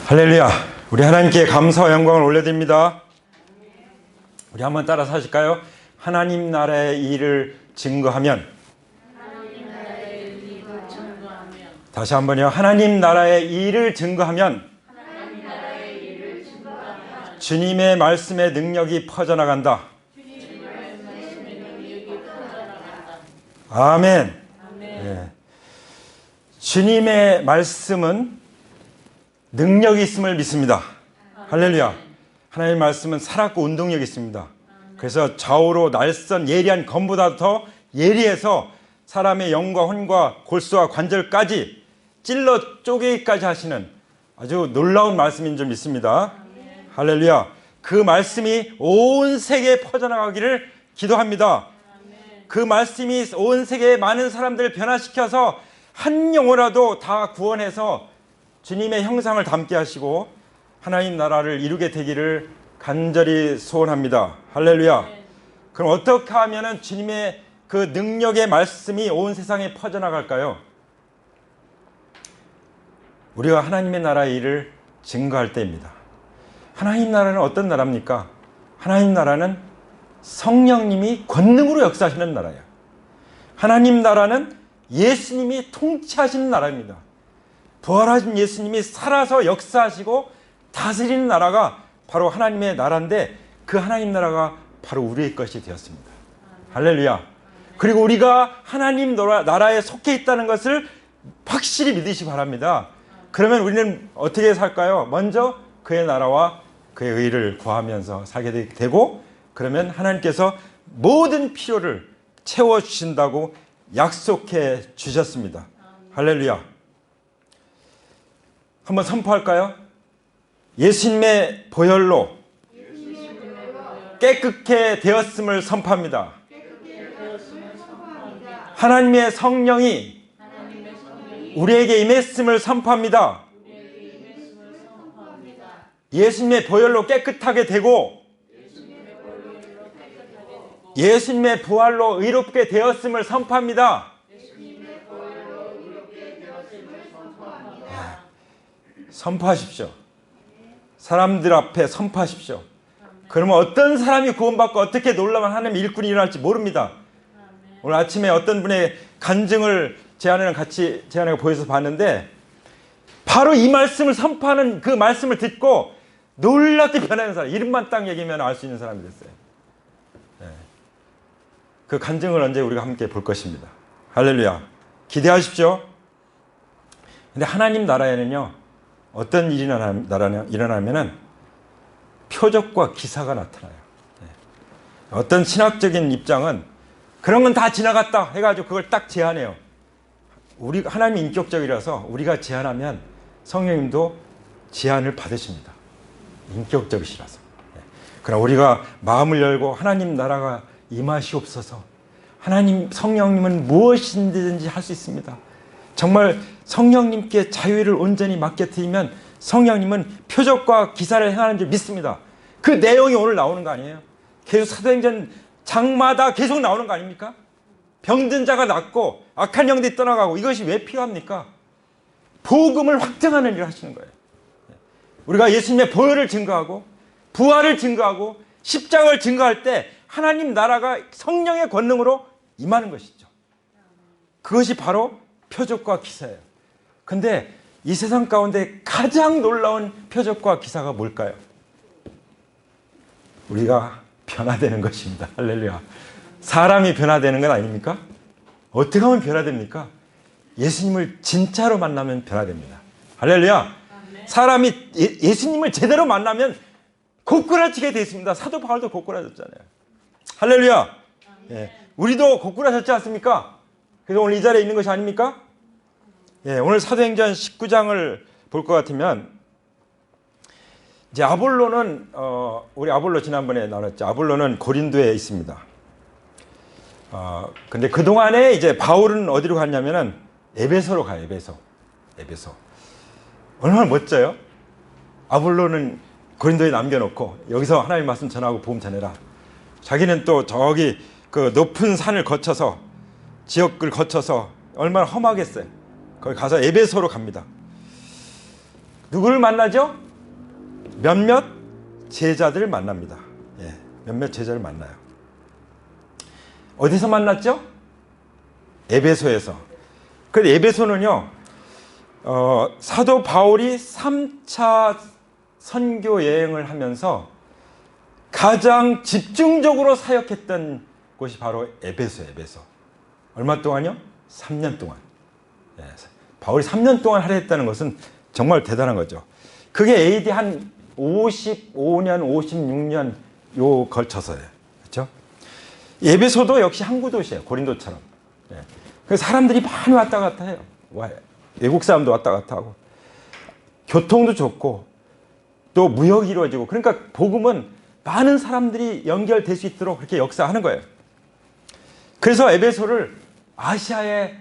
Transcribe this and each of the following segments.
할렐루야. 우리 하나님께 감사와 영광을 올려드립니다. 우리 한번 따라서 하실까요? 하나님 나라의 일을 증거하면. 다시 한번요. 하나님 나라의 일을 증거하면 주님의 말씀의 능력이 퍼져나간다. 아멘. 네. 주님의 말씀은 능력이 있음을 믿습니다. 할렐루야. 하나님의 말씀은 살았고 운동력이 있습니다. 그래서 좌우로 날선 예리한 검보다 더 예리해서 사람의 영과 혼과 골수와 관절까지 찔러 쪼개기까지 하시는 아주 놀라운 말씀인 줄 믿습니다. 할렐루야. 그 말씀이 온 세계에 퍼져나가기를 기도합니다. 그 말씀이 온 세계의 많은 사람들을 변화시켜서 한 영혼이라도 다 구원해서 주님의 형상을 담게 하시고 하나님 나라를 이루게 되기를 간절히 소원합니다. 할렐루야. 그럼 어떻게 하면 주님의 그 능력의 말씀이 온 세상에 퍼져나갈까요? 우리가 하나님의 나라의 일을 증거할 때입니다. 하나님 나라는 어떤 나라입니까? 하나님 나라는 성령님이 권능으로 역사하시는 나라예요. 하나님 나라는 예수님이 통치하시는 나라입니다. 부활하신 예수님이 살아서 역사하시고 다스리는 나라가 바로 하나님의 나라인데 그 하나님 나라가 바로 우리의 것이 되었습니다. 할렐루야. 그리고 우리가 하나님 나라에 속해 있다는 것을 확실히 믿으시기 바랍니다. 그러면 우리는 어떻게 살까요? 먼저 그의 나라와 그의 의를 구하면서 살게 되고 그러면 하나님께서 모든 필요를 채워주신다고 약속해 주셨습니다. 할렐루야. 한번 선포할까요? 예수님의 보혈로 깨끗게 되었음을 선포합니다. 하나님의 성령이 우리에게 임했음을 선포합니다. 예수님의 보혈로 깨끗하게 되고 예수님의 부활로 의롭게 되었음을 선포합니다. 선포하십시오. 사람들 앞에 선포하십시오. 그러면 어떤 사람이 구원받고 어떻게 놀라운 하나님의 일꾼이 일어날지 모릅니다. 오늘 아침에 어떤 분의 간증을 제안이랑 같이 제안하고 보여서 봤는데 바로 이 말씀을 선포하는 그 말씀을 듣고 놀랍게 변하는 사람, 이름만 딱 얘기면 알 수 있는 사람이 됐어요. 네. 그 간증을 언제 우리가 함께 볼 것입니다. 할렐루야. 기대하십시오. 근데 하나님 나라에는요 어떤 일이 일어나면은 표적과 기사가 나타나요. 네. 어떤 신학적인 입장은 그런 건 다 지나갔다 해가지고 그걸 딱 제안해요. 우리 하나님이 인격적이라서 우리가 제안하면 성령님도 제안을 받으십니다. 인격적이시라서. 네. 그러나 우리가 마음을 열고 하나님 나라가 임하시옵소서. 하나님 성령님은 무엇이든지 할 수 있습니다. 정말 성령님께 자유를 온전히 맡겨드리면 성령님은 표적과 기사를 행하는 줄 믿습니다. 그 내용이 오늘 나오는 거 아니에요? 계속 사도행전 장마다 계속 나오는 거 아닙니까? 병든 자가 낫고 악한 영들이 떠나가고 이것이 왜 필요합니까? 복음을 확증하는 일을 하시는 거예요. 우리가 예수님의 보혈을 증거하고 부활을 증거하고 십자가를 증거할 때 하나님 나라가 성령의 권능으로 임하는 것이죠. 그것이 바로 표적과 기사예요. 근데 이 세상 가운데 가장 놀라운 표적과 기사가 뭘까요? 우리가 변화되는 것입니다. 할렐루야. 사람이 변화되는 건 아닙니까? 어떻게 하면 변화됩니까? 예수님을 진짜로 만나면 변화됩니다. 할렐루야. 사람이 예수님을 제대로 만나면 고꾸라지게 되어 있습니다. 사도 바울도 고꾸라졌잖아요. 할렐루야. 예, 우리도 고꾸라졌지 않습니까? 그래서 오늘 이 자리에 있는 것이 아닙니까? 예, 오늘 사도행전 19장을 볼 것 같으면 이제 아볼로는 우리 아볼로 지난번에 나눴죠. 아볼로는 고린도에 있습니다. 근데 그 동안에 이제 바울은 어디로 갔냐면은 에베소로 가요. 에베소. 얼마나 멋져요? 아볼로는 고린도에 남겨놓고 여기서 하나님 말씀 전하고 복음 전해라. 자기는 또 저기 그 높은 산을 거쳐서 지역을 거쳐서 얼마나 험하겠어요. 거기 가서 에베소로 갑니다. 누구를 만나죠? 몇몇 제자들을 만납니다. 예, 몇몇 제자를 만나요. 어디서 만났죠? 에베소에서. 그 에베소는요, 사도 바울이 3차 선교 여행을 하면서 가장 집중적으로 사역했던 곳이 바로 에베소예요. 에베소. 얼마 동안요? 3년 동안. 예, 바울이 3년 동안 하려 했다는 것은 정말 대단한 거죠. 그게 AD 한 55년, 56년 요 걸쳐서예요. 그렇죠? 에베소도 역시 항구 도시예요. 고린도처럼. 예. 그래서 사람들이 많이 왔다 갔다 해요. 외국 사람도 왔다 갔다 하고. 교통도 좋고 또 무역이 이루어지고, 그러니까 복음은 많은 사람들이 연결될 수 있도록 그렇게 역사하는 거예요. 그래서 에베소를 아시아의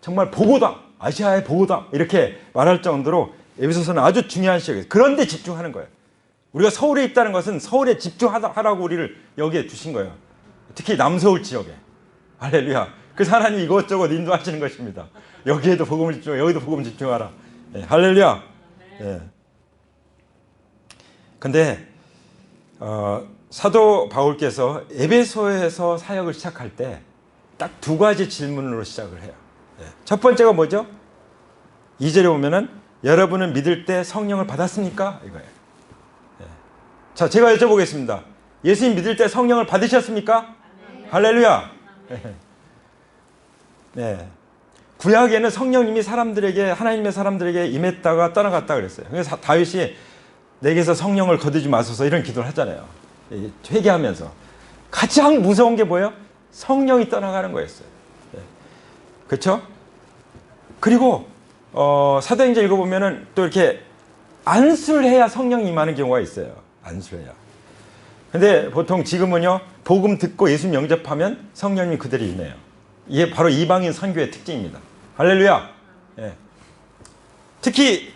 정말 보고당, 아시아의 보고당 이렇게 말할 정도로 에베소서는 아주 중요한 시역이에요. 그런데 집중하는 거예요. 우리가 서울에 있다는 것은 서울에 집중하라고 우리를 여기에 주신 거예요. 특히 남서울 지역에. 할렐루야. 그래서 하나님이 이것저것 인도하시는 것입니다. 여기에도 복음을 집중하라, 여기도 복음을 집중하라. 예, 할렐루야. 예. 근데 사도 바울께서 에베소에서 사역을 시작할 때 딱 두 가지 질문으로 시작을 해요. 예. 첫 번째가 뭐죠? 2절에 보면은 여러분은 믿을 때 성령을 받았습니까? 이거예요. 예. 자, 제가 여쭤보겠습니다. 예수님 믿을 때 성령을 받으셨습니까? 네. 할렐루야. 네. 네. 구약에는 성령님이 사람들에게, 하나님의 사람들에게 임했다가 떠나갔다 그랬어요. 그래서 다윗이 내게서 성령을 거두지 마소서 이런 기도를 하잖아요. 회개하면서. 가장 무서운 게 뭐예요? 성령이 떠나가는 거였어요. 네. 그렇죠? 그리고 사도행전 읽어보면은 또 이렇게 안수를 해야 성령이 임하는 경우가 있어요. 안수를 해야. 근데 보통 지금은요, 복음 듣고 예수님 영접하면 성령님이 그대로 임해요. 이게 바로 이방인 선교의 특징입니다. 할렐루야. 예. 특히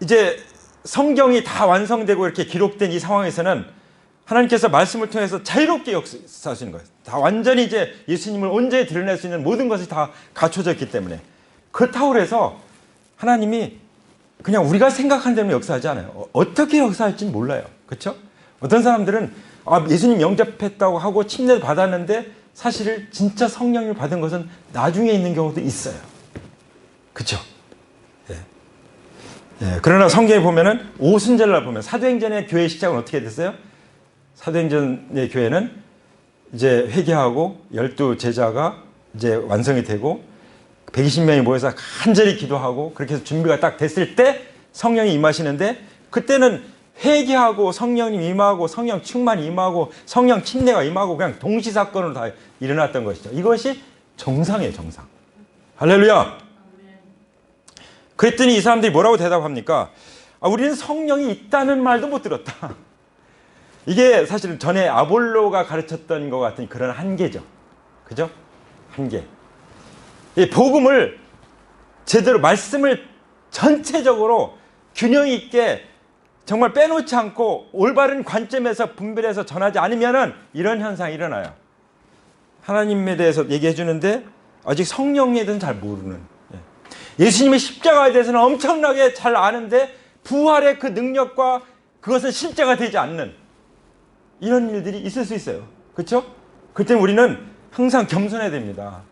이제 성경이 다 완성되고 이렇게 기록된 이 상황에서는 하나님께서 말씀을 통해서 자유롭게 역사하시는 거예요. 다 완전히 이제 예수님을 온전히 드러낼 수 있는 모든 것이 다 갖춰져 있기 때문에. 그렇다고 해서 하나님이 그냥 우리가 생각하는 대로 역사하지 않아요. 어떻게 역사할지는 몰라요. 그렇죠? 어떤 사람들은 예수님 영접했다고 하고 침례를 받았는데 사실 진짜 성령을 받은 것은 나중에 있는 경우도 있어요. 그렇죠? 예. 예. 그러나 성경에 보면은 오순절날 보면 사도행전의 교회 시작은 어떻게 됐어요? 사도행전의 교회는 이제 회개하고 12 제자가 이제 완성이 되고 120명이 모여서 간절히 기도하고 그렇게 해서 준비가 딱 됐을 때 성령이 임하시는데, 그때는 회개하고 성령님 임하고 성령 충만이 임하고 성령 침례가 임하고 그냥 동시사건으로 다 일어났던 것이죠. 이것이 정상이에요. 정상. 할렐루야. 그랬더니 이 사람들이 뭐라고 대답합니까? 우리는 성령이 있다는 말도 못 들었다. 이게 사실은 전에 아볼로가 가르쳤던 것 같은 그런 한계죠. 그죠? 한계. 이 복음을 제대로, 말씀을 전체적으로 균형 있게 정말 빼놓지 않고 올바른 관점에서 분별해서 전하지 않으면은 이런 현상이 일어나요. 하나님에 대해서 얘기해 주는데 아직 성령에 대해서는 잘 모르는. 예수님의 십자가에 대해서는 엄청나게 잘 아는데 부활의 그 능력과 그것은 실제가 되지 않는 이런 일들이 있을 수 있어요. 그렇죠? 그때 우리는 항상 겸손해야 됩니다.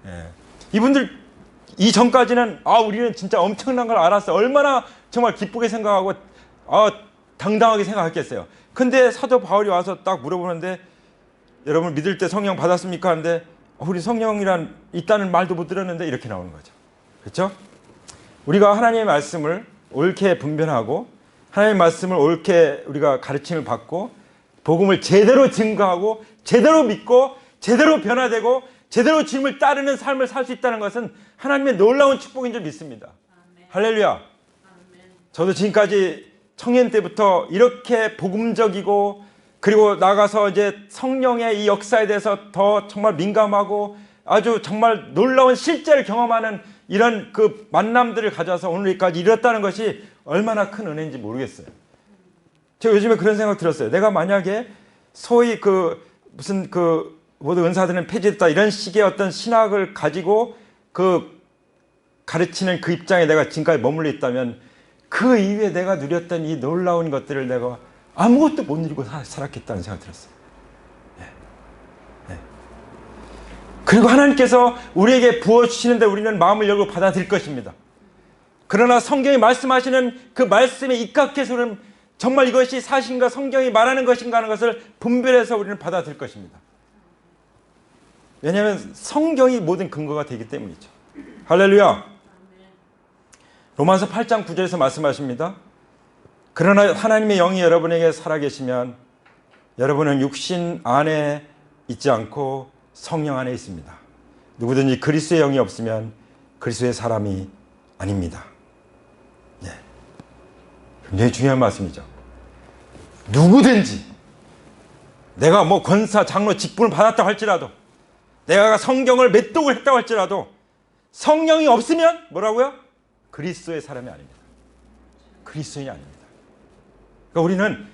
예. 이분들 이전까지는 우리는 진짜 엄청난 걸 알았어. 얼마나 정말 기쁘게 생각하고 당당하게 생각했겠어요. 근데 사도 바울이 와서 딱 물어보는데 여러분 믿을 때 성령 받았습니까? 하는데 우리 성령이란 있다는 말도 못 들었는데 이렇게 나오는 거죠. 그렇죠? 우리가 하나님의 말씀을 옳게 분별하고 하나님의 말씀을 옳게 우리가 가르침을 받고 복음을 제대로 증거하고 제대로 믿고 제대로 변화되고 제대로 주님을 따르는 삶을 살 수 있다는 것은 하나님의 놀라운 축복인 줄 믿습니다. 아멘. 할렐루야. 아멘. 저도 지금까지 청년 때부터 이렇게 복음적이고 그리고 나가서 이제 성령의 이 역사에 대해서 더 정말 민감하고 아주 정말 놀라운 실제를 경험하는 이런 그 만남들을 가져와서 오늘까지 이뤘다는 것이 얼마나 큰 은혜인지 모르겠어요. 제가 요즘에 그런 생각 들었어요. 내가 만약에 소위 무슨 모든 은사들은 폐지됐다 이런 식의 어떤 신학을 가지고 가르치는 그 입장에 내가 지금까지 머물러 있다면 그 이후에 내가 누렸던 이 놀라운 것들을 내가 아무것도 못 누리고 살았겠다는 생각이 들었어요. 그리고 하나님께서 우리에게 부어주시는데 우리는 마음을 열고 받아들일 것입니다. 그러나 성경이 말씀하시는 그 말씀에 입각해서는 정말 이것이 사실인가 성경이 말하는 것인가 하는 것을 분별해서 우리는 받아들일 것입니다. 왜냐하면 성경이 모든 근거가 되기 때문이죠. 할렐루야. 로마서 8장 9절에서 말씀하십니다. 그러나 하나님의 영이 여러분에게 살아계시면 여러분은 육신 안에 있지 않고 성령 안에 있습니다. 누구든지 그리스도의 영이 없으면 그리스도의 사람이 아닙니다. 네. 굉장히 중요한 말씀이죠. 누구든지 내가 뭐 권사, 장로 직분을 받았다고 할지라도 내가 성경을 맷독을 했다고 할지라도 성령이 없으면 뭐라고요? 그리스도의 사람이 아닙니다. 그리스도인이 아닙니다. 그러니까 우리는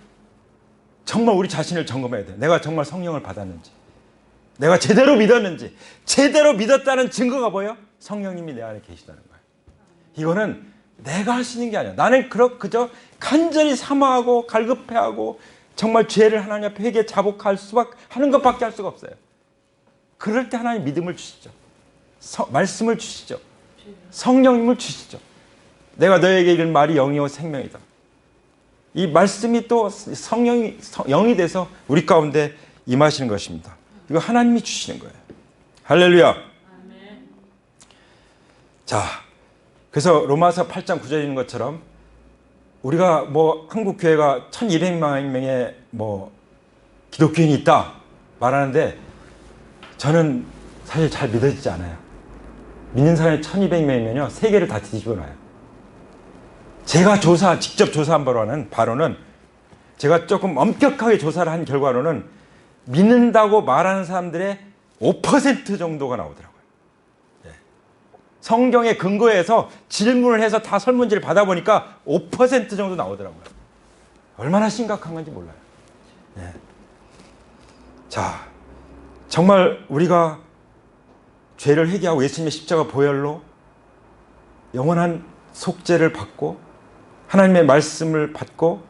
정말 우리 자신을 점검해야 돼요. 내가 정말 성령을 받았는지, 내가 제대로 믿었는지. 제대로 믿었다는 증거가 뭐예요? 성령님이 내 안에 계시다는 거예요. 이거는 내가 할 수 있는 게 아니야. 나는 그저 간절히 사모하고 갈급해하고 정말 죄를 하나님 앞에 회개 자복할 수밖에 하는 것밖에 할 수가 없어요. 그럴 때 하나님 믿음을 주시죠. 말씀을 주시죠. 성령님을 주시죠. 내가 너에게 이른 말이 영이요 생명이다. 이 말씀이 또 영이 돼서 우리 가운데 임하시는 것입니다. 이거 하나님이 주시는 거예요. 할렐루야. 자, 그래서 로마서 8장 9절에 있는 것처럼 우리가 뭐 한국 교회가 1200명의 뭐 기독교인이 있다 말하는데 저는 사실 잘 믿어지지 않아요. 믿는 사람이 1200명이면요 세계를 다 뒤집어 놔요. 제가 직접 조사한 바로는 제가 조금 엄격하게 조사를 한 결과로는 믿는다고 말하는 사람들의 5% 정도가 나오더라고요. 성경의 근거에서 질문을 해서 다 설문지를 받아보니까 5% 정도 나오더라고요. 얼마나 심각한 건지 몰라요. 자, 정말 우리가 죄를 회개하고 예수님의 십자가 보혈로 영원한 속죄를 받고 하나님의 말씀을 받고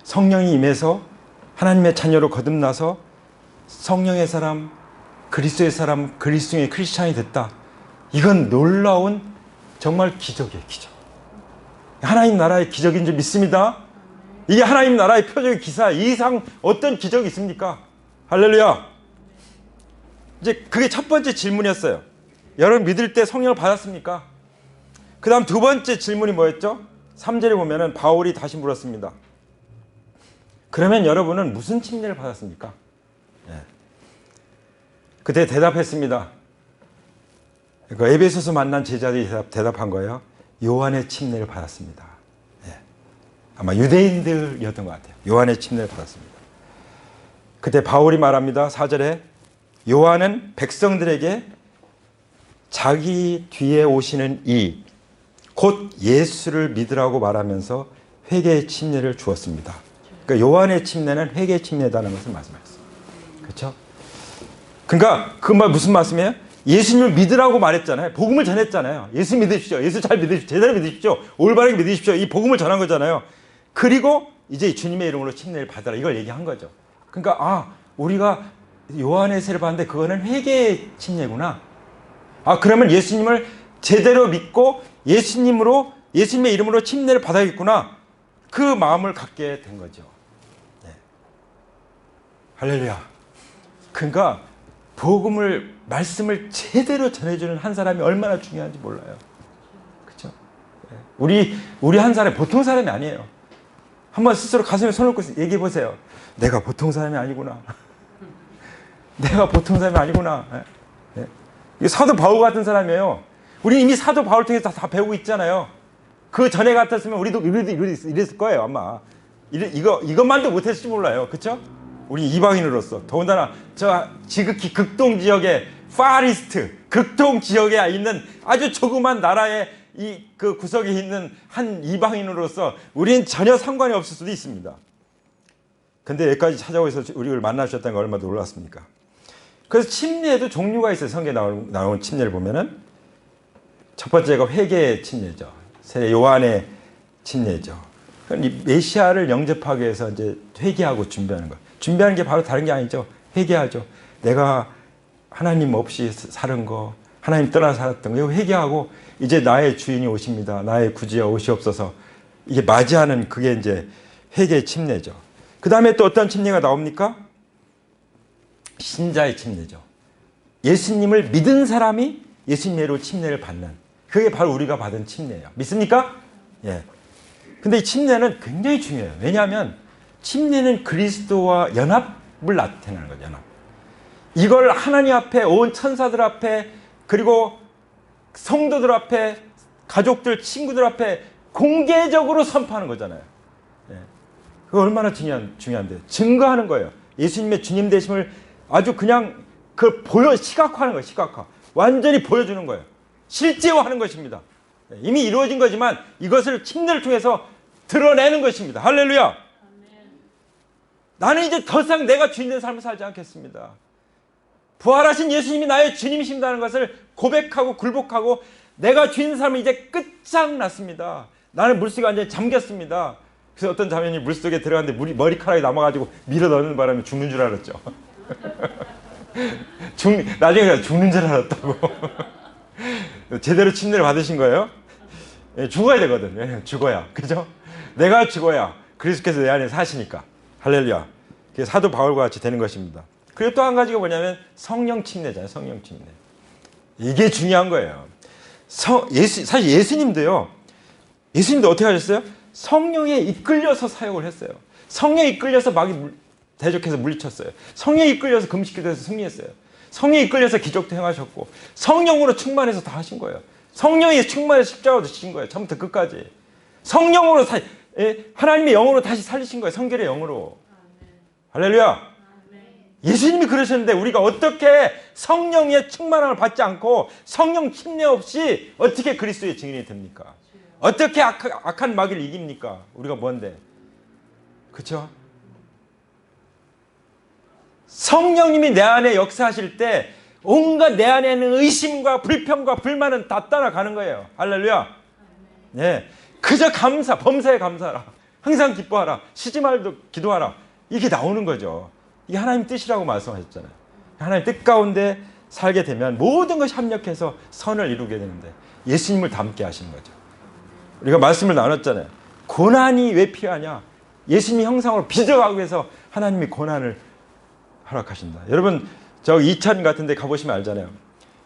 성령이 임해서 하나님의 자녀로 거듭나서 성령의 사람, 그리스도의 사람, 그리스도의 크리스찬이 됐다. 이건 놀라운 정말 기적이에요. 기적. 하나님 나라의 기적인 줄 믿습니다. 이게 하나님 나라의 표적의 기사 이상 어떤 기적이 있습니까? 할렐루야. 이제 그게 첫 번째 질문이었어요. 여러분 믿을 때 성령을 받았습니까? 그 다음 두 번째 질문이 뭐였죠? 3절에 보면은 바울이 다시 물었습니다. 그러면 여러분은 무슨 침례를 받았습니까? 그때 대답했습니다. 그러니까 에베소서 만난 제자들이 대답한 거예요. 요한의 침례를 받았습니다. 아마 유대인들이었던 것 같아요. 요한의 침례를 받았습니다. 그때 바울이 말합니다. 4절에 요한은 백성들에게 자기 뒤에 오시는 이 곧 예수를 믿으라고 말하면서 회개의 침례를 주었습니다. 그러니까 요한의 침례는 회개의 침례다는 것을 말씀하셨어요. 그렇죠? 그러니까 그 말 무슨 말씀이에요? 예수님을 믿으라고 말했잖아요. 복음을 전했잖아요. 예수 믿으십시오. 예수 잘 믿으십시오. 제대로 믿으십시오. 올바르게 믿으십시오. 이 복음을 전한 거잖아요. 그리고 이제 주님의 이름으로 침례를 받아라. 이걸 얘기한 거죠. 그러니까 우리가 요한의 세례를 받는데 그거는 회개의 침례구나. 그러면 예수님을 제대로 믿고 예수님의 이름으로 침례를 받아야겠구나. 그 마음을 갖게 된 거죠. 할렐루야. 그러니까 말씀을 제대로 전해주는 한 사람이 얼마나 중요한지 몰라요. 그렇죠? 우리 한 사람이 보통 사람이 아니에요. 한번 스스로 가슴에 손을 얹고 얘기해 보세요. 내가 보통 사람이 아니구나. 내가 보통 사람이 아니구나. 사도 바울 같은 사람이에요. 우리 이미 사도 바울 통해서 다 배우고 있잖아요. 그 전에 같았으면 우리도 이랬을 거예요, 아마. 이것만도 못했을지 몰라요. 그렇죠? 우리 이방인으로서 더군다나 저 지극히 극동 지역의 파리스트 극동 지역에 있는 아주 조그만 나라의 그 구석에 있는 한 이방인으로서 우리는 전혀 상관이 없을 수도 있습니다. 근데 여기까지 찾아오셔서 우리를 만나주셨다는 거 얼마나 놀랐습니까? 그래서 침례에도 종류가 있어요. 성경에 나온 침례를 보면은 첫 번째가 회개의 침례죠. 요한의 침례죠. 이 메시아를 영접하기 위해서 이제 회개하고 준비하는 거. 준비하는 게 바로 다른 게 아니죠. 회개하죠. 내가 하나님 없이 살은 거, 하나님 떠나 살았던 거 회개하고 이제 나의 주인이 오십니다. 나의 구주여 오시옵소서. 이게 맞이하는 그게 이제 회개의 침례죠. 그 다음에 또 어떤 침례가 나옵니까? 신자의 침례죠. 예수님을 믿은 사람이 예수님으로 침례를 받는, 그게 바로 우리가 받은 침례예요. 믿습니까? 예. 근데 이 침례는 굉장히 중요해요. 왜냐하면 침례는 그리스도와 연합을 나타내는 거죠. 연합. 이걸 하나님 앞에, 온 천사들 앞에, 그리고 성도들 앞에, 가족들, 친구들 앞에 공개적으로 선포하는 거잖아요. 예. 그거 얼마나 중요한데. 증거하는 거예요. 예수님의 주님 되심을 아주 그냥 그걸 시각화하는 거예요. 시각화. 완전히 보여주는 거예요. 실제화하는 것입니다. 예. 이미 이루어진 거지만 이것을 침례를 통해서 드러내는 것입니다. 할렐루야. 나는 이제 더 이상 내가 주인 된 삶을 살지 않겠습니다. 부활하신 예수님이 나의 주님이신다는 것을 고백하고 굴복하고 내가 주인 삶은 이제 끝장났습니다. 나는 물속에 완전히 잠겼습니다. 그래서 어떤 자매님이 물속에 들어갔는데 머리카락이 남아가지고 밀어 넣는 바람에 죽는 줄 알았죠. 나중에 죽는 줄 알았다고. 제대로 침례를 받으신 거예요? 예, 죽어야 되거든. 예, 죽어야. 그죠? 내가 죽어야 그리스도께서 내 안에 사시니까. 할렐루야. 그게 사도 바울과 같이 되는 것입니다. 그리고 또 한 가지가 뭐냐면 성령 침례잖아요. 성령 침례. 이게 중요한 거예요. 사실 예수님도 어떻게 하셨어요? 성령에 이끌려서 사역을 했어요. 성령에 이끌려서 마귀 대적해서 물리쳤어요. 성령에 이끌려서 금식기도해서 승리했어요. 성령에 이끌려서 기적도 행하셨고 성령으로 충만해서 다 하신 거예요. 성령에 충만해서 십자가도 지신 거예요. 처음부터 끝까지. 성령으로 하나님의 영으로 다시 살리신 거예요. 성결의 영으로. 할렐루야. 예수님이 그러셨는데 우리가 어떻게 성령의 충만함을 받지 않고 성령 침례 없이 어떻게 그리스도의 증인이 됩니까? 어떻게 악한 마귀를 이깁니까? 우리가 뭔데? 그렇죠? 성령님이 내 안에 역사하실 때 온갖 내 안에 있는 의심과 불평과 불만은 다 떠나가는 거예요. 할렐루야. 네. 그저 범사에 감사하라. 항상 기뻐하라. 쉬지 말고 기도하라. 이게 나오는 거죠. 이게 하나님 뜻이라고 말씀하셨잖아요. 하나님 뜻 가운데 살게 되면 모든 것이 합력해서 선을 이루게 되는데 예수님을 닮게 하시는 거죠. 우리가 말씀을 나눴잖아요. 고난이 왜 필요하냐? 예수님 형상으로 빚어가기 위해서 하나님이 고난을 허락하신다. 여러분 저 이천 같은 데 가보시면 알잖아요.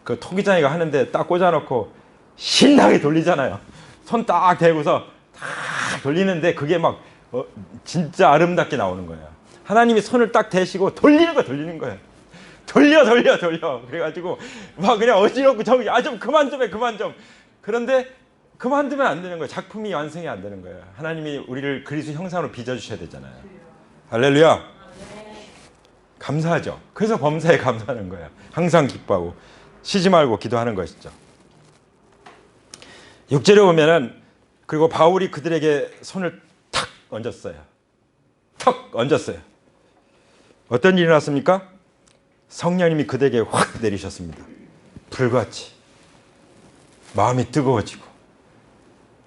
그 토기장이가 하는데 딱 꽂아놓고 신나게 돌리잖아요. 손 딱 대고서 딱 돌리는데 그게 막 진짜 아름답게 나오는 거예요. 하나님이 손을 딱 대시고 돌리는 거예요. 돌려. 그래가지고 막 그냥 어지럽고 좀 그만 좀 해. 그런데 그만두면 안 되는 거예요. 작품이 완성이 안 되는 거예요. 하나님이 우리를 그리스도 형상으로 빚어주셔야 되잖아요. 할렐루야. 감사하죠. 그래서 범사에 감사하는 거예요. 항상 기뻐하고 쉬지 말고 기도하는 것이죠. 6절에 보면은 그리고 바울이 그들에게 손을 탁 얹었어요. 어떤 일이 났습니까? 성령님이 그들에게 확 내리셨습니다. 불같이 마음이 뜨거워지고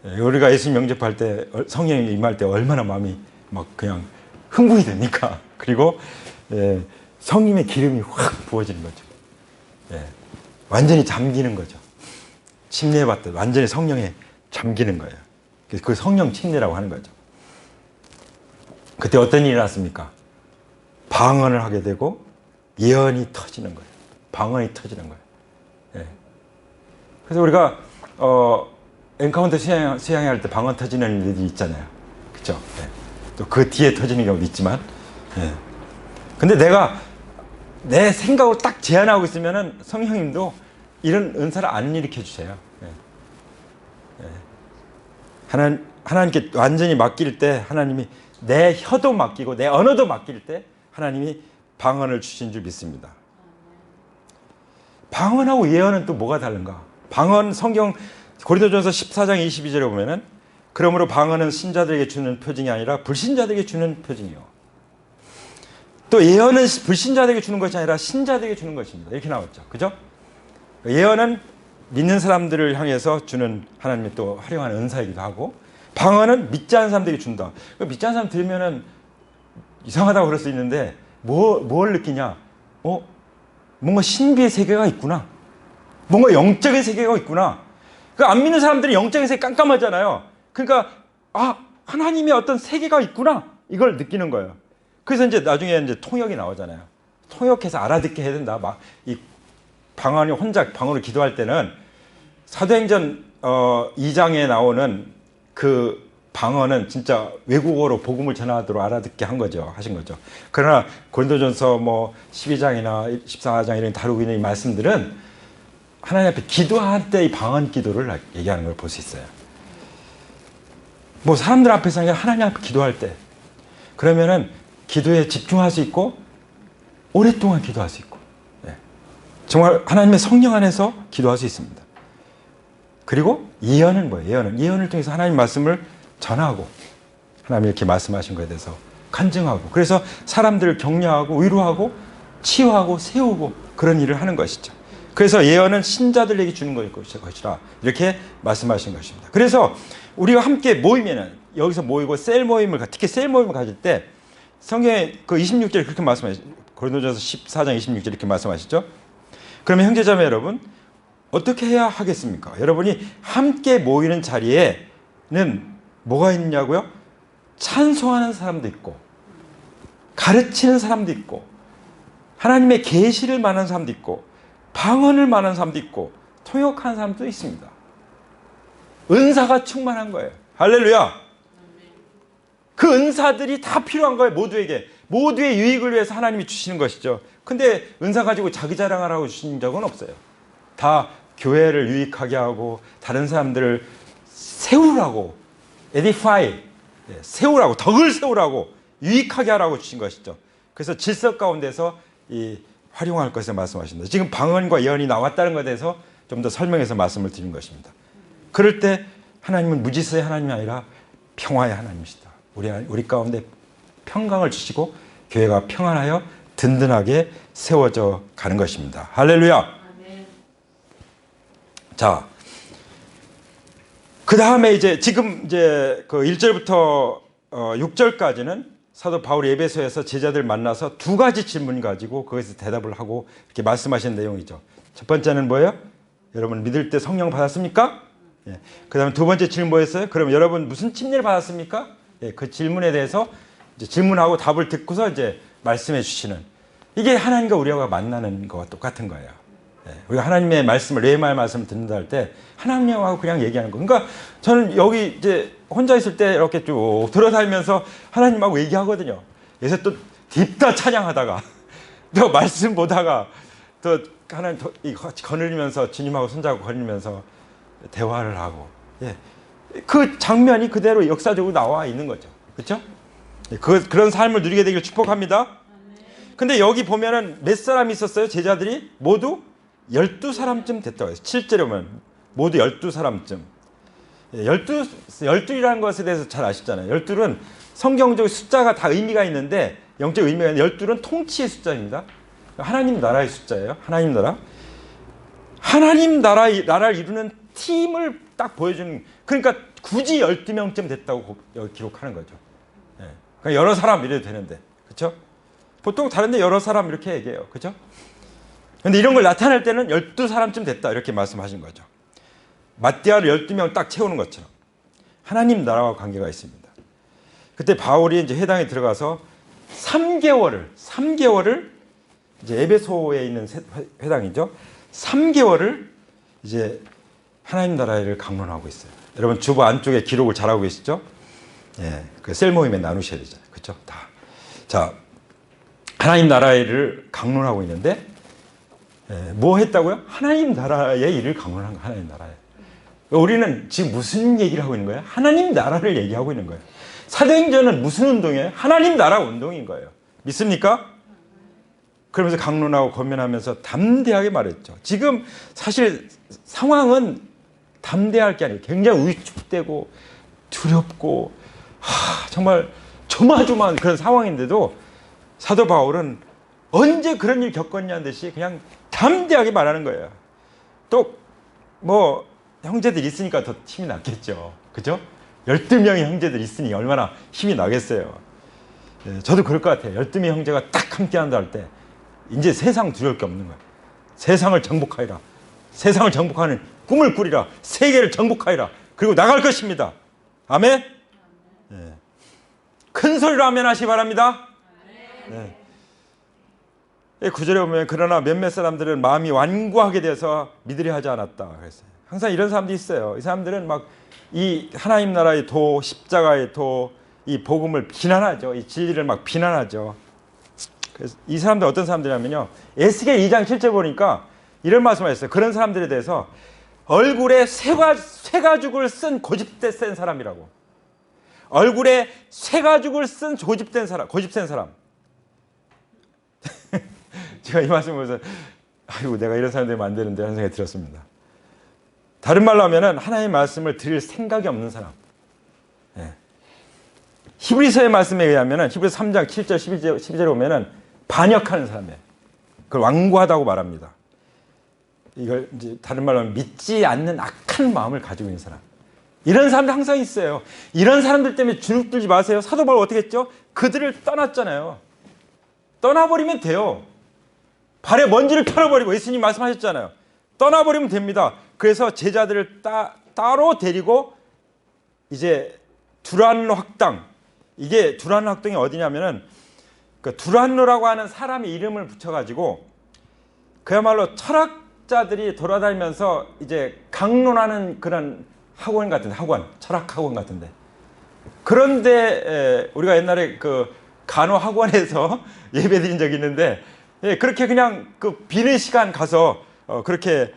우리가 예수님 영접할 때 성령이 임할 때 얼마나 마음이 막 그냥 흥분이 됩니까? 그리고 성령의 기름이 확 부어지는 거죠. 완전히 잠기는 거죠. 침례받듯 완전히 성령에 잠기는 거예요. 그 성령 침례라고 하는 거죠. 그때 어떤 일이 났습니까? 방언을 하게 되고 예언이 터지는 거예요. 방언이 터지는 거예요. 그래서 우리가 엔카운터 수양할 때 방언 터지는 일이 있잖아요. 그렇죠? 또 그 뒤에 터지는 경우도 있지만, 근데 내가 내 생각으로 딱 제안하고 있으면은 성령님도 이런 은사를 안 일으켜 주세요. 하나님께 완전히 맡길 때 하나님이 내 혀도 맡기고 내 언어도 맡길 때 하나님이 방언을 주신 줄 믿습니다. 방언하고 예언은 또 뭐가 다른가? 방언 성경 고린도전서 14장 22절에 보면은 그러므로 방언은 신자들에게 주는 표징이 아니라 불신자들에게 주는 표징이요. 또 예언은 불신자들에게 주는 것이 아니라 신자들에게 주는 것입니다. 이렇게 나왔죠. 그죠? 예언은 믿는 사람들을 향해서 주는 하나님의 또 활용하는 은사이기도 하고 방언은 믿지 않는 사람들이 준다. 믿지 않는 사람 들으면은 이상하다고 그럴 수 있는데 뭘 느끼냐? 뭔가 신비의 세계가 있구나. 뭔가 영적인 세계가 있구나. 안 믿는 사람들이 영적인 세계 깜깜하잖아요. 그러니까 하나님의 어떤 세계가 있구나. 이걸 느끼는 거예요. 그래서 이제 나중에 이제 통역이 나오잖아요. 통역해서 알아듣게 해야 된다. 막 이 방언이 혼자 방언으로 기도할 때는 사도행전 2장에 나오는 그 방언은 진짜 외국어로 복음을 전하도록 알아듣게 하신 거죠. 그러나 고린도전서 12장이나 14장 이런 다루고 있는 이 말씀들은 하나님 앞에 기도할 때 이 방언 기도를 얘기하는 걸 볼 수 있어요. 사람들 앞에서 아니라 하나님 앞에 기도할 때 그러면은 기도에 집중할 수 있고 오랫동안 기도할 수 있고 정말 하나님의 성령 안에서 기도할 수 있습니다. 그리고 예언은 뭐예요? 예언을 통해서 하나님 말씀을 전하고 하나님이 이렇게 말씀하신 것에 대해서 간증하고 그래서 사람들을 격려하고 위로하고 치유하고 세우고 그런 일을 하는 것이죠. 그래서 예언은 신자들에게 주는 것이라 이렇게 말씀하신 것입니다. 그래서 우리가 함께 모이면은 여기서 모이고 특히 셀 모임을 가질 때 성경에 그 26절에 그렇게 말씀하시죠. 고린도전서 14장 26절에 이렇게 말씀하시죠. 그러면 형제자매 여러분 어떻게 해야 하겠습니까? 여러분이 함께 모이는 자리에는 뭐가 있냐고요? 찬송하는 사람도 있고 가르치는 사람도 있고 하나님의 계시를 말하는 사람도 있고 방언을 말하는 사람도 있고 통역하는 사람도 있습니다. 은사가 충만한 거예요. 할렐루야. 그 은사들이 다 필요한 거예요. 모두의 유익을 위해서 하나님이 주시는 것이죠. 근데 은사 가지고 자기 자랑하라고 주신 적은 없어요. 다 교회를 유익하게 하고 다른 사람들을 세우라고 edify, 세우라고 덕을 세우라고 유익하게 하라고 주신 것이죠. 그래서 질서 가운데서 활용할 것을 말씀하십니다. 지금 방언과 예언이 나왔다는 것에 대해서 좀 더 설명해서 말씀을 드린 것입니다. 그럴 때 하나님은 무지서의 하나님이 아니라 평화의 하나님이시다. 우리 가운데 평강을 주시고 교회가 평안하여 든든하게 세워져 가는 것입니다. 할렐루야. 아멘. 자, 그 다음에 지금 그 1절부터 6절까지는 사도 바울이 에베소에서 제자들 만나서 두 가지 질문 가지고 거기서 대답을 하고 이렇게 말씀하신 내용이죠. 첫 번째는 뭐예요? 여러분 믿을 때 성령 받았습니까? 그 다음에 두 번째 질문 뭐였어요? 그럼 여러분 무슨 침례를 받았습니까? 그 질문에 대해서 질문하고 답을 듣고서 말씀해 주시는 이게 하나님과 우리가 만나는 것과 똑같은 거예요. 우리가 하나님의 말씀을 레마의 말씀을 듣는다 할 때 하나님하고 그냥 얘기하는 거. 그러니까 저는 여기 혼자 있을 때 이렇게 쭉 돌아다니면서 하나님하고 얘기하거든요. 그래서 또 딥다 찬양하다가 또 말씀 보다가 또 하나님 거느리면서 주님하고 손잡고 거느리면서 대화를 하고 그 장면이 그대로 역사적으로 나와 있는 거죠. 그렇죠? 그런 삶을 누리게 되길 축복합니다. 근데 여기 보면은 몇 사람이 있었어요? 제자들이 모두 12사람쯤 됐다고 해요. 7절에 보면 모두 12사람쯤. 12이라는 것에 대해서 잘 아시잖아요. 12는 성경적 숫자가 다 의미가 있는데 영적 의미가 있는데 12는 통치의 숫자입니다. 하나님 나라의 숫자예요. 하나님 나라. 하나님 나라를 이루는 팀을 딱 보여주는, 그러니까 굳이 12명쯤 됐다고 여기 기록하는 거죠. 그러니까 여러 사람 이래도 되는데. 그렇죠? 보통 다른데 여러 사람 이렇게 얘기해요. 그렇죠? 근데 이런 걸 나타낼 때는 12사람쯤 됐다 이렇게 말씀하신 거죠. 마띠아를 12명 딱 채우는 것처럼 하나님 나라와 관계가 있습니다. 그때 바울이 회당에 들어가서 3개월을 에베소에 있는 회당이죠. 3개월을 하나님 나라를 강론하고 있어요. 여러분 주보 안쪽에 기록을 잘하고 계시죠? 그 셀 모임에 나누셔야 되잖아요. 그렇죠? 다. 자, 하나님 나라를 강론하고 있는데 뭐 했다고요? 하나님 나라의 일을 강론한 거예요. 하나님 나라에. 우리는 지금 무슨 얘기를 하고 있는 거예요? 하나님 나라를 얘기하고 있는 거예요. 사도행전은 무슨 운동이에요? 하나님 나라 운동인 거예요. 믿습니까? 그러면서 강론하고 권면하면서 담대하게 말했죠. 지금 사실 상황은 담대할 게 아니에요. 굉장히 위축되고 두렵고 정말 조마조마한 그런 상황인데도 사도 바울은 언제 그런 일 겪었냐는 듯이 그냥 담대하게 말하는 거예요. 또 뭐 형제들이 있으니까 더 힘이 났겠죠. 그죠? 12명의 형제들이 있으니 얼마나 힘이 나겠어요. 예, 저도 그럴 것 같아요. 12명의 형제가 딱 함께 한다 할 때 이제 세상 두려울 게 없는 거예요. 세상을 정복하리라. 세상을 정복하는 꿈을 꾸리라. 세계를 정복하리라. 그리고 나갈 것입니다. 아멘? 예. 큰 소리로 아멘 하시기 바랍니다. 네. 9절에 보면 그러나 몇몇 사람들은 마음이 완고하게 되어서 믿으려 하지 않았다 그랬어요. 항상 이런 사람들이 있어요. 이 사람들은 막 이 하나님 나라의 도, 십자가의 도, 이 복음을 비난하죠. 이 진리를 막 비난하죠. 그래서 이 사람들 어떤 사람들이냐면요, 에스겔 2장 7절 보니까 이런 말씀을 했어요. 그런 사람들에 대해서 얼굴에 쇠가죽을 쓴 고집대 센 사람이라고. 얼굴에 쇠가죽을 쓴 고집센 사람. 제가 이 말씀을 보면서 아이고 내가 이런 사람 되면 안 되는데 하는 생각이 들었습니다. 다른 말로 하면은 하나님의 말씀을 들을 생각이 없는 사람. 예. 히브리서의 말씀에 의하면은 히브리서 3장 7절 12절에 보면은 반역하는 사람이에요. 그걸 완고하다고 말합니다. 이걸 이제 다른 말로 하면 믿지 않는 악한 마음을 가지고 있는 사람. 이런 사람들 항상 있어요. 이런 사람들 때문에 주눅들지 마세요. 사도 바울 어떻게 했죠? 그들을 떠났잖아요. 떠나버리면 돼요. 발에 먼지를 털어버리고 예수님 말씀하셨잖아요. 떠나버리면 됩니다. 그래서 제자들을 따로 데리고 이제 두란노 학당, 이게 두란노 학당이 어디냐면은 그 두란노라고 하는 사람의 이름을 붙여가지고 그야말로 철학자들이 돌아다니면서 이제 강론하는 그런 학원 같은데, 철학 학원 같은데. 그런데 우리가 옛날에 그 간호 학원에서 예배드린 적이 있는데, 예, 그렇게 그냥 그 비는 시간 가서 그렇게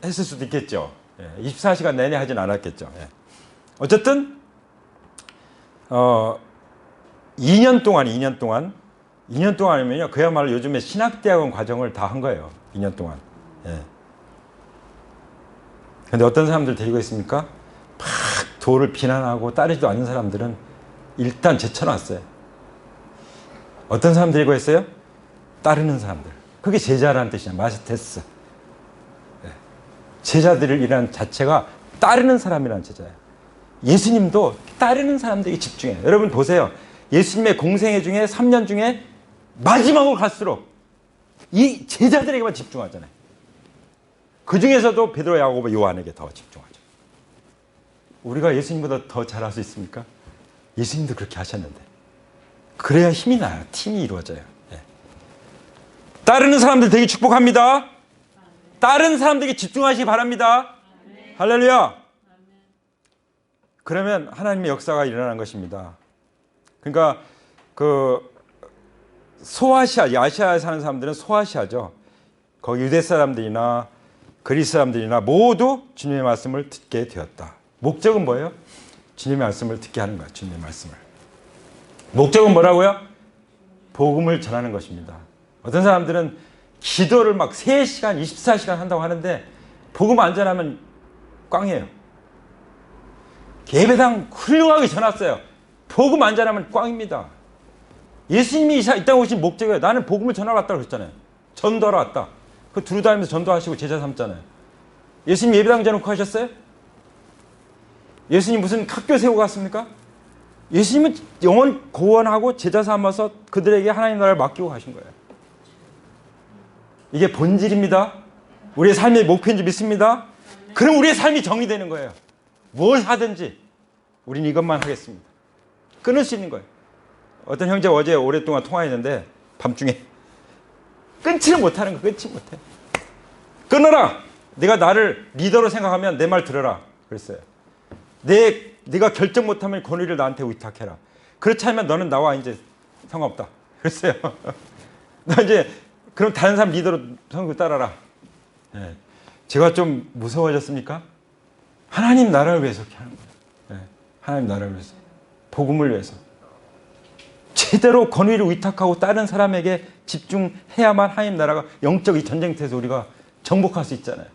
했을 수도 있겠죠. 24시간 내내 하진 않았겠죠. 예. 어쨌든 2년 동안이면요 그야말로 요즘에 신학대학원 과정을 다 한 거예요. 2년 동안. 예. 근데 어떤 사람들 데리고 있습니까? 막 도를 비난하고 따르지도 않는 사람들은 일단 제쳐놨어요. 어떤 사람 데리고 있어요? 따르는 사람들. 그게 제자라는 뜻이야. 마스테스. 제자들이라는 자체가 따르는 사람이라는 제자예요. 예수님도 따르는 사람들에게 집중해요. 여러분 보세요. 예수님의 공생애 중에 3년 중에 마지막으로 갈수록 이 제자들에게만 집중하잖아요. 그 중에서도 베드로, 야고보, 요한에게 더 집중하죠. 우리가 예수님보다 더 잘할 수 있습니까? 예수님도 그렇게 하셨는데. 그래야 힘이 나요. 팀이 이루어져요. 네. 따르는 사람들 되게 축복합니다. 다른 사람들에게 집중하시기 바랍니다. 아멘. 할렐루야. 아멘. 그러면 하나님의 역사가 일어나는 것입니다. 그러니까 그 아시아에 사는 사람들은 소아시아죠. 거기 유대 사람들이나 그리스 사람들이나 모두 주님의 말씀을 듣게 되었다. 목적은 뭐예요? 주님의 말씀을 듣게 하는 거야. 주님의 말씀을. 목적은 뭐라고요? 복음을 전하는 것입니다. 어떤 사람들은 기도를 막 3시간, 24시간 한다고 하는데 복음 안 전하면 꽝이에요. 예배당 훌륭하게 전했어요. 복음 안 전하면 꽝입니다. 예수님이 이 땅에 오신 목적이에요. 나는 복음을 전하러 왔다고 그랬잖아요. 전도하러 왔다. 그 두루 다니면서 전도하시고 제자 삼잖아요. 예수님 예배당 재놓고 하셨어요? 예수님 무슨 학교 세우고 갔습니까? 예수님은 영원 구원하고 제자 삼아서 그들에게 하나님 나라를 맡기고 가신 거예요. 이게 본질입니다. 우리의 삶의 목표인 줄 믿습니다. 그럼 우리의 삶이 정리되는 거예요. 뭘 하든지 우리는 이것만 하겠습니다. 끊을 수 있는 거예요. 어떤 형제가 어제 오랫동안 통화했는데 밤중에 끊지를 못하는 거예요. 끊지 못해. 끊어라. 네가 나를 리더로 생각하면 내 말 들어라. 그랬어요. 네가 결정 못하면 권위를 나한테 위탁해라. 그렇지 않으면 너는 나와 이제 상관없다. 그랬어요. 너 이제 그럼 다른 사람 리더로 성경 따라라. 네. 제가 좀 무서워졌습니까? 하나님 나라를 위해서 이렇게 하는 거예요. 네. 하나님 나라를 위해서. 복음을 위해서. 제대로 권위를 위탁하고 다른 사람에게 집중해야만 하나님 나라가 영적 이 전쟁터에서 우리가 정복할 수 있잖아요.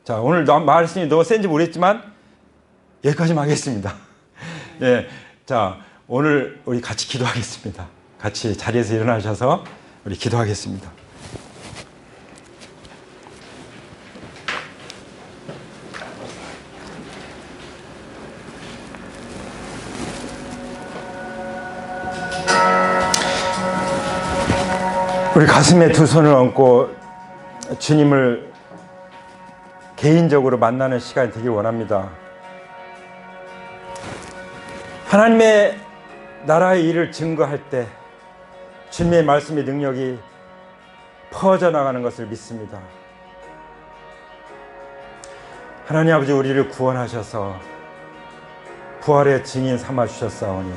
자, 오늘 말씀이 너무 센지 모르겠지만 여기까지만 하겠습니다. 예. 자, 오늘 우리 같이 기도하겠습니다. 같이 자리에서 일어나셔서 우리 기도하겠습니다. 우리 가슴에 두 손을 얹고 주님을 개인적으로 만나는 시간이 되길 원합니다. 하나님의 나라의 일을 증거할 때 주님의 말씀의 능력이 퍼져나가는 것을 믿습니다. 하나님 아버지, 우리를 구원하셔서 부활의 증인 삼아주셨사오니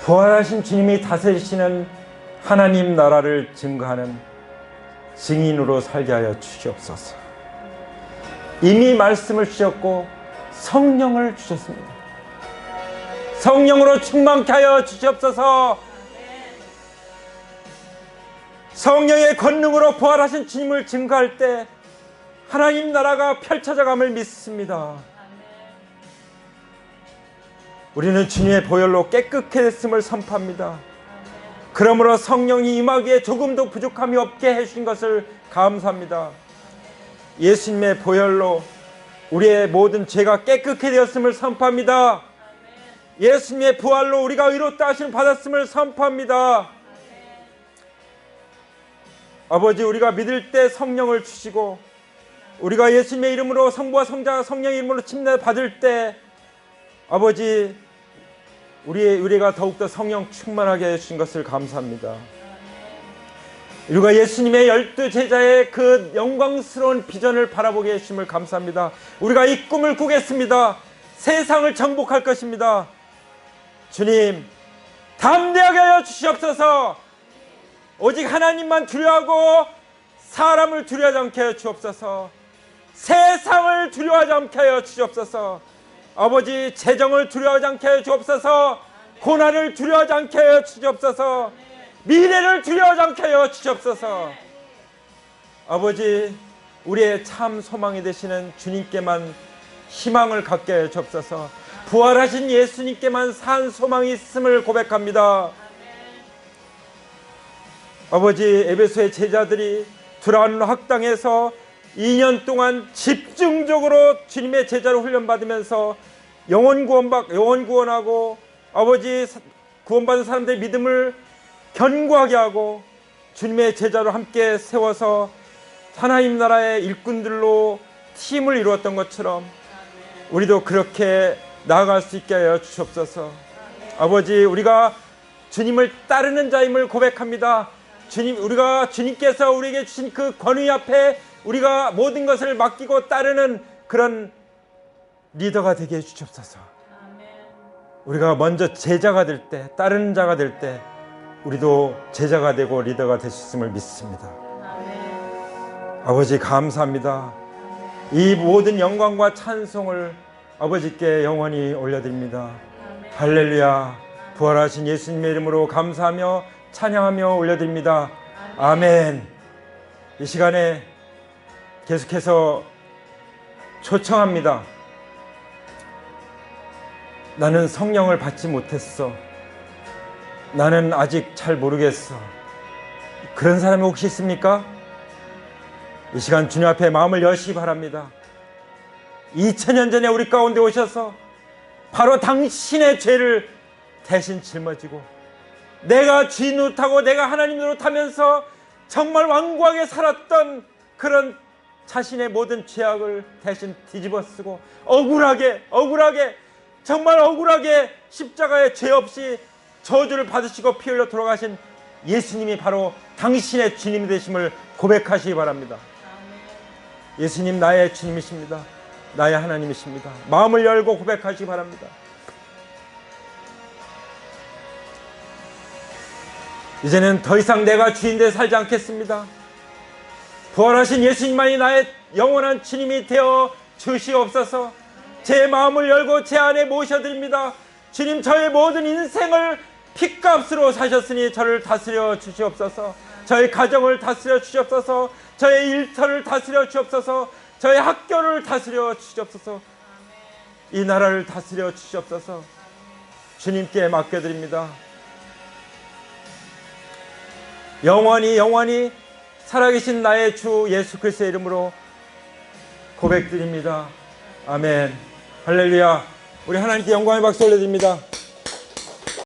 부활하신 주님이 다스리시는 하나님 나라를 증거하는 증인으로 살게 하여 주시옵소서. 이미 말씀을 주셨고 성령을 주셨습니다. 성령으로 충만케 하여 주시옵소서. 성령의 권능으로 부활하신 주님을 증거할 때 하나님 나라가 펼쳐져감을 믿습니다. 우리는 주님의 보혈로 깨끗게 됐음을 선포합니다. 그러므로 성령이 임하기에 조금도 부족함이 없게 해주신 것을 감사합니다. 예수님의 보혈로 우리의 모든 죄가 깨끗게 되었음을 선포합니다. 예수님의 부활로 우리가 의롭다 하심을 받았음을 선포합니다. 아버지, 우리가 믿을 때 성령을 주시고 우리가 예수님의 이름으로 성부와 성자와 성령의 이름으로 침례 받을 때 아버지, 우리가 더욱더 성령 충만하게 해주신 것을 감사합니다. 우리가 예수님의 12제자의 그 영광스러운 비전을 바라보게 해주심을 감사합니다. 우리가 이 꿈을 꾸겠습니다. 세상을 정복할 것입니다. 주님, 담대하게 하여 주시옵소서. 오직 하나님만 두려워하고 사람을 두려워하지 않게 하여 주옵소서. 세상을 두려워하지 않게 하여 주옵소서. 아버지, 재정을 두려워하지 않게 하여 주옵소서. 고난을 두려워하지 않게 하여 주옵소서. 미래를 두려워하지 않게 하여 주옵소서. 아버지, 우리의 참 소망이 되시는 주님께만 희망을 갖게 하여 주옵소서. 부활하신 예수님께만 산 소망이 있음을 고백합니다. 아버지, 에베소의 제자들이 두라운 학당에서 2년 동안 집중적으로 주님의 제자로 훈련받으면서 영혼 구원하고 아버지 구원받은 사람들의 믿음을 견고하게 하고 주님의 제자로 함께 세워서 하나님 나라의 일꾼들로 팀을 이루었던 것처럼 우리도 그렇게 나아갈 수 있게 하여 주시옵소서. 아버지, 우리가 주님을 따르는 자임을 고백합니다. 우리가 주님께서 우리에게 주신 그 권위 앞에 우리가 모든 것을 맡기고 따르는 그런 리더가 되게 해주시옵소서. 우리가 먼저 제자가 될 때, 따르는 자가 될 때 우리도 제자가 되고 리더가 될 수 있음을 믿습니다. 아버지, 감사합니다. 이 모든 영광과 찬송을 아버지께 영원히 올려드립니다. 할렐루야. 부활하신 예수님의 이름으로 감사하며 찬양하며 올려드립니다. 아멘. 이 시간에 계속해서 초청합니다. 나는 성령을 받지 못했어. 나는 아직 잘 모르겠어. 그런 사람이 혹시 있습니까? 이 시간 주님 앞에 마음을 여시기 바랍니다. 2000년 전에 우리 가운데 오셔서 바로 당신의 죄를 대신 짊어지고 내가 주인 노릇하고 내가 하나님 노릇하면서 정말 완고하게 살았던 그런 자신의 모든 죄악을 대신 뒤집어 쓰고 억울하게 정말 억울하게 십자가에 죄 없이 저주를 받으시고 피 흘려 돌아가신 예수님이 바로 당신의 주님이 되심을 고백하시기 바랍니다. 예수님, 나의 주님이십니다. 나의 하나님이십니다. 마음을 열고 고백하시기 바랍니다. 이제는 더 이상 내가 주인 되어 살지 않겠습니다. 부활하신 예수님만이 나의 영원한 주님이 되어 주시옵소서. 제 마음을 열고 제 안에 모셔드립니다. 주님, 저의 모든 인생을 핏값으로 사셨으니 저를 다스려 주시옵소서. 저의 가정을 다스려 주시옵소서. 저의 일터를 다스려 주시옵소서. 저의 학교를 다스려 주시옵소서. 이 나라를 다스려 주시옵소서. 주님께 맡겨드립니다. 영원히 살아계신 나의 주 예수 그리스도의 이름으로 고백드립니다. 아멘. 할렐루야. 우리 하나님께 영광의 박수 올려드립니다.